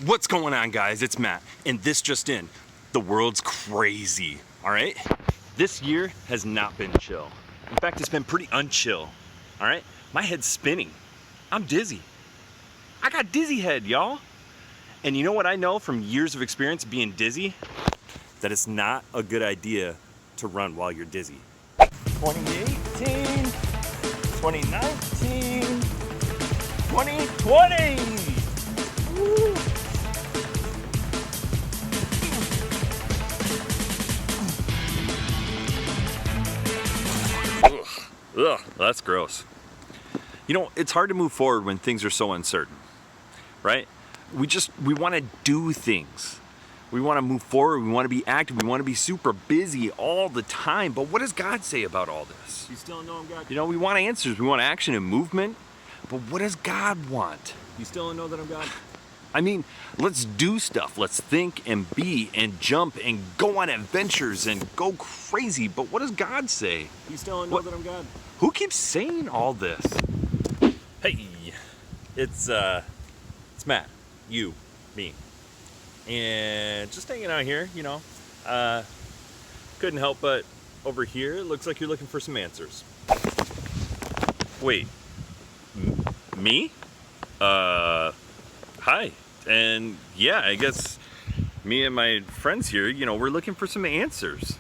What's going on, guys? It's Matt, and this just in. The world's crazy, all right? This year has not been chill. In fact, it's been pretty unchill, all right? My head's spinning. I'm dizzy. I got dizzy head, y'all. And you know what I know from years of experience being dizzy? That it's not a good idea to run while you're dizzy. 2018, 2019, 2020! Woo. Ugh, that's gross. You know, it's hard to move forward when things are so uncertain, right? We want to do things. We want to move forward, we want to be active, we want to be super busy all the time. But what does God say about all this? You still don't know I'm God? You know, we want answers, we want action and movement. But what does God want? You still don't know that I'm God? I mean, let's do stuff. Let's think and be and jump and go on adventures and go crazy. But what does God say? You still don't know that I'm God? Who keeps saying all this? Hey, it's Matt, you, me, and just hanging out here, you know. Couldn't help but over here, it looks like you're looking for some answers. Wait, me? Hi. And yeah, I guess me and my friends here, you know, we're looking for some answers.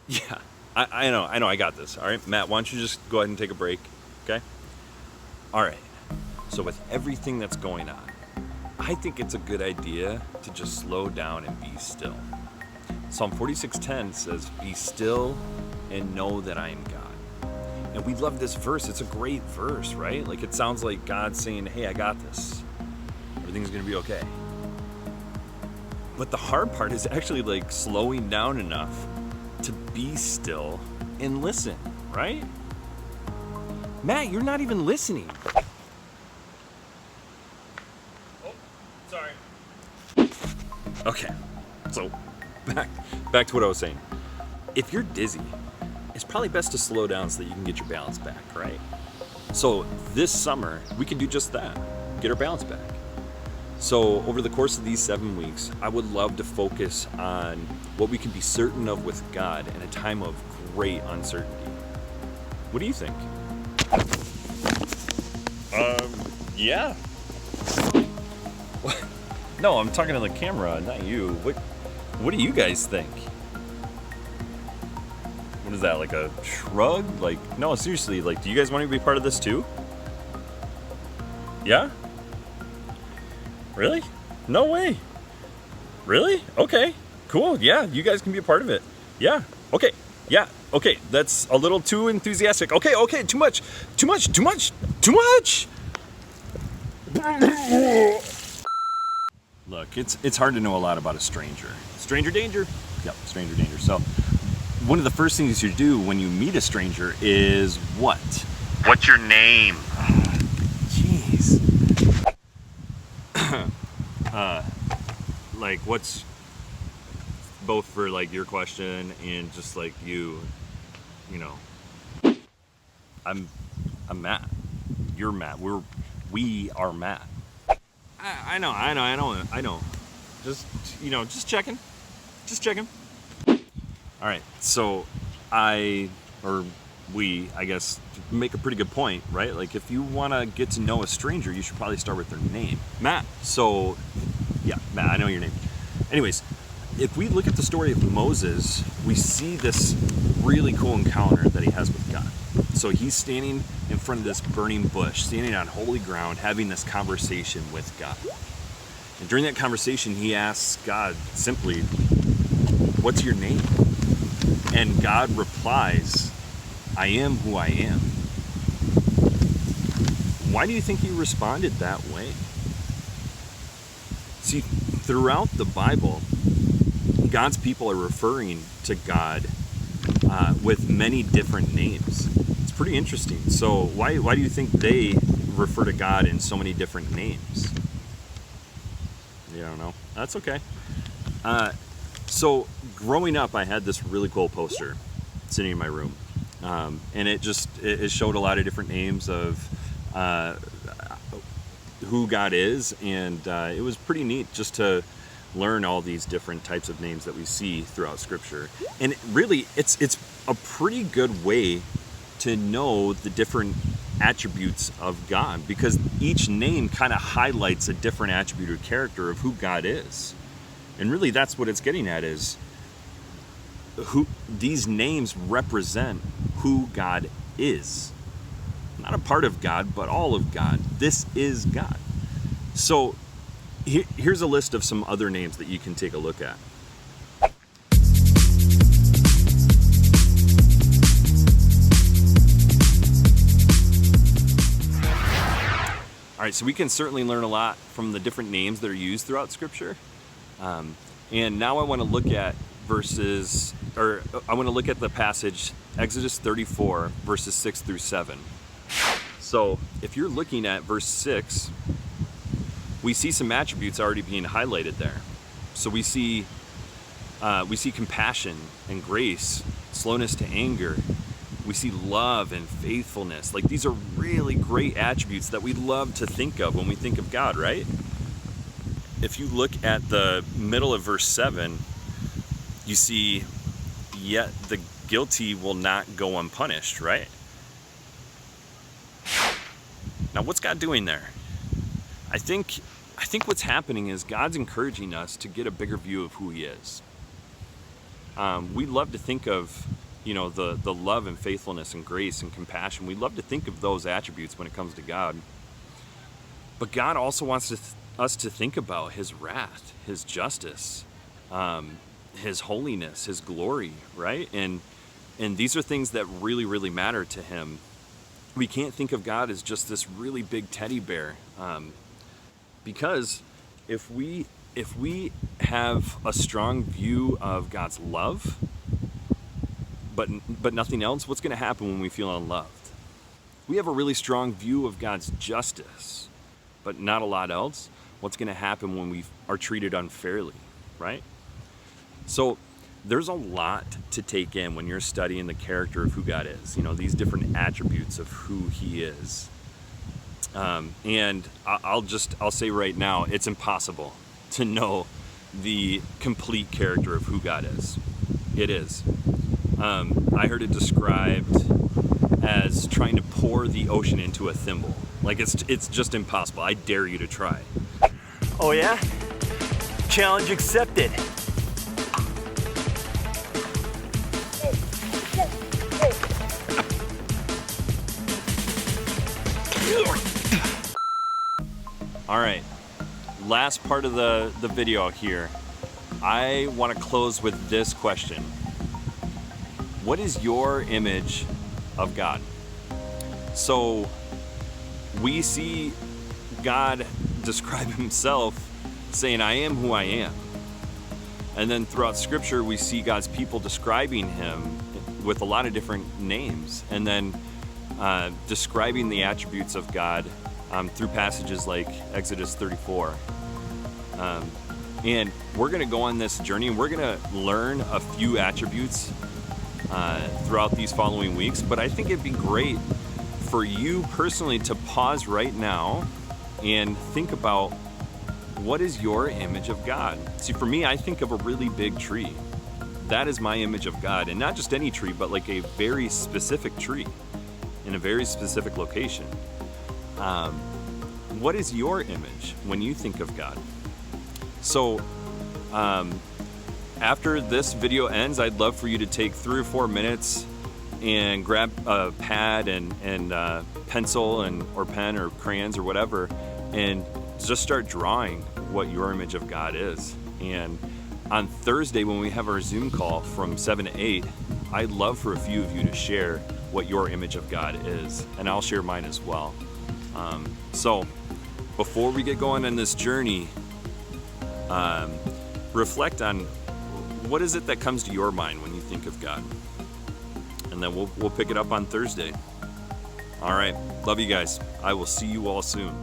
Yeah, I know, I got this. All right, Matt, why don't you just go ahead and take a break, okay? All right, so with everything that's going on, I think it's a good idea to just slow down and be still. Psalm 46:10 says, "Be still and know that I am God." And we love this verse. It's a great verse, right? Like, it sounds like God saying, hey, I got this. Everything's gonna be okay. But the hard part is actually like slowing down enough to be still and listen, right? Matt, you're not even listening. Oh, sorry. Okay, so back to what I was saying. If you're dizzy, it's probably best to slow down so that you can get your balance back, right? So this summer, we can do just that, get our balance back. So over the course of these 7 weeks, I would love to focus on what we can be certain of with God in a time of great uncertainty. What do you think? Yeah. No, I'm talking to the camera, not you. What do you guys think? What is that, like a shrug? Like, no, seriously, like, do you guys want to be part of this too? Yeah? Really? No way. Really? Okay, cool. Yeah, you guys can be a part of it. Yeah, okay. Yeah, okay, that's a little too enthusiastic. Okay, too much. Look, it's hard to know a lot about a stranger. Stranger danger? Yep, stranger danger. So, one of the first things you do when you meet a stranger is what? What's your name? Jeez. Like, what's both for like your question and just like you know. I'm Matt. You're Matt. We are Matt. I know. Just checking. All right, so we, I guess, make a pretty good point, right? Like, if you want to get to know a stranger, you should probably start with their name. Matt. So, yeah, Matt, I know your name. Anyways, if we look at the story of Moses, we see this really cool encounter that he has with God. So he's standing in front of this burning bush, standing on holy ground, having this conversation with God. And during that conversation, he asks God simply, "What's your name?" And God replies, "I am who I am." Why do you think he responded that way? See, throughout the Bible, God's people are referring to God with many different names. It's pretty interesting. So why do you think they refer to God in so many different names? You don't know? That's okay. So growing up, I had this really cool poster sitting in my room. And it showed a lot of different names of who God is, and it was pretty neat just to learn all these different types of names that we see throughout Scripture. And really, it's a pretty good way to know the different attributes of God, because each name kind of highlights a different attribute or character of who God is. And really, that's what it's getting at, is who these names represent who God is. Not a part of God, but all of God. This is God. So here's a list of some other names that you can take a look at. All right, so we can certainly learn a lot from the different names that are used throughout Scripture. And now I want to look at I want to look at the passage, Exodus 34, verses 6 through 7. So if you're looking at verse 6, we see some attributes already being highlighted there. So we see compassion and grace, slowness to anger. We see love and faithfulness. Like, these are really great attributes that we love to think of when we think of God, right? If you look at the middle of verse 7, you see, yet the guilty will not go unpunished, right? Now, what's God doing there? I think what's happening is God's encouraging us to get a bigger view of who He is. We love to think of, the love and faithfulness and grace and compassion. We love to think of those attributes when it comes to God. But God also wants us to think about His wrath, His justice, His holiness, His glory, right? And these are things that really, really matter to Him. We can't think of God as just this really big teddy bear, because if we have a strong view of God's love, but nothing else, what's going to happen when we feel unloved? We have a really strong view of God's justice, but not a lot else. What's going to happen when we are treated unfairly, right? So there's a lot to take in when you're studying the character of who God is, these different attributes of who He is. And I'll say right now, it's impossible to know the complete character of who God is. It is. I heard it described as trying to pour the ocean into a thimble. Like, it's just impossible. I dare you to try. Oh yeah? Challenge accepted. All right, last part of the video here. I want to close with this question. What is your image of God? So we see God describe Himself saying, I am who I am. And then throughout Scripture, we see God's people describing Him with a lot of different names, and then describing the attributes of God through passages like Exodus 34. And we're going to go on this journey, and we're going to learn a few attributes throughout these following weeks. But I think it'd be great for you personally to pause right now and think about, what is your image of God? See, for me, I think of a really big tree. That is my image of God, and not just any tree, but like a very specific tree in a very specific location. What is your image when you think of God? So after this video ends, I'd love for you to take 3 or 4 minutes and grab a pad and pencil or pen or crayons or whatever, and just start drawing what your image of God is. And on Thursday, when we have our Zoom call from 7 to 8, I'd love for a few of you to share what your image of God is, and I'll share mine as well. So before we get going on this journey, reflect on, what is it that comes to your mind when you think of God? And then we'll pick it up on Thursday. All right, love you guys. I will see you all soon.